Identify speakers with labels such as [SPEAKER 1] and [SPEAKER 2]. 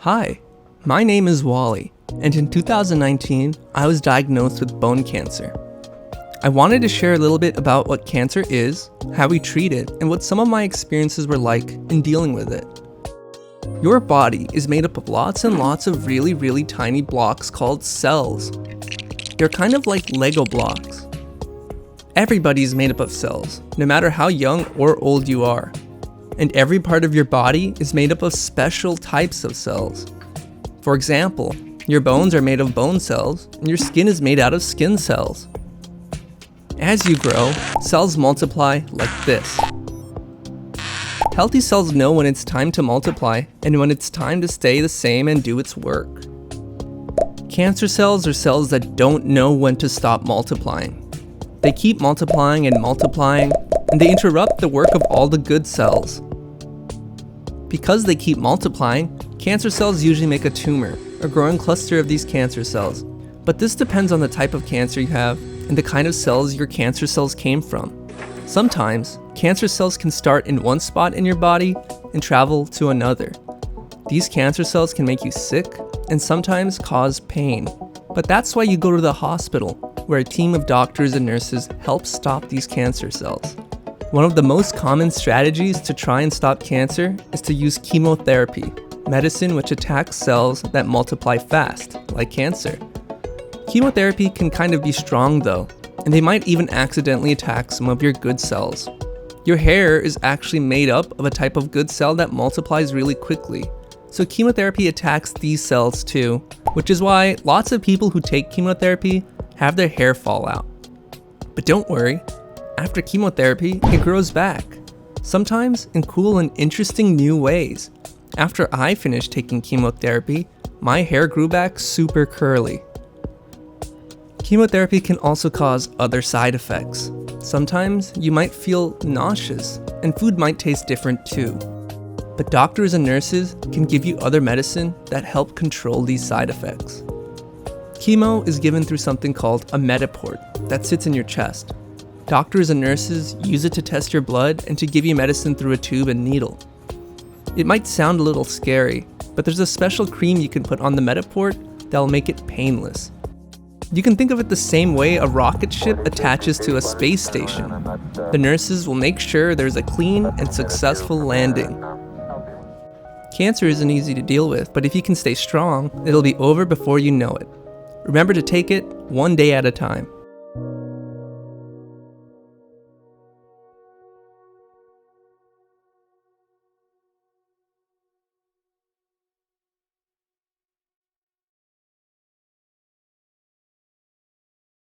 [SPEAKER 1] Hi, my name is Wally, and in 2019, I was diagnosed with bone cancer. I wanted to share a little bit about what cancer is, how we treat it, and what some of my experiences were like in dealing with it. Your body is made up of lots and lots of really tiny blocks called cells. They're kind of like Lego blocks. Everybody's made up of cells, no matter how young or old you are. And every part of your body is made up of special types of cells. For example, your bones are made of bone cells, and your skin is made out of skin cells. As you grow, cells multiply like this. Healthy cells know when it's time to multiply and when it's time to stay the same and do its work. Cancer cells are cells that don't know when to stop multiplying. They keep multiplying and multiplying, and they interrupt the work of all the good cells. Because they keep multiplying, cancer cells usually make a tumor, a growing cluster of these cancer cells. But this depends on the type of cancer you have and the kind of cells your cancer cells came from. Sometimes, cancer cells can start in one spot in your body and travel to another. These cancer cells can make you sick and sometimes cause pain. But that's why you go to the hospital, where a team of doctors and nurses help stop these cancer cells. One of the most common strategies to try and stop cancer is to use chemotherapy, medicine which attacks cells that multiply fast, like cancer. Chemotherapy can kind of be strong though, and they might even accidentally attack some of your good cells. Your hair is actually made up of a type of good cell that multiplies really quickly, so chemotherapy attacks these cells too, which is why lots of people who take chemotherapy have their hair fall out. But don't worry, after chemotherapy, it grows back, sometimes in cool and interesting new ways. After I finished taking chemotherapy, my hair grew back super curly. Chemotherapy can also cause other side effects. Sometimes you might feel nauseous, and food might taste different too. But doctors and nurses can give you other medicine that help control these side effects. Chemo is given through something called a Mediport that sits in your chest. Doctors and nurses use it to test your blood and to give you medicine through a tube and needle. It might sound a little scary, but there's a special cream you can put on the Mediport that'll make it painless. You can think of it the same way a rocket ship attaches to a space station. The nurses will make sure there's a clean and successful landing. Cancer isn't easy to deal with, but if you can stay strong, it'll be over before you know it. Remember to take it one day at a time.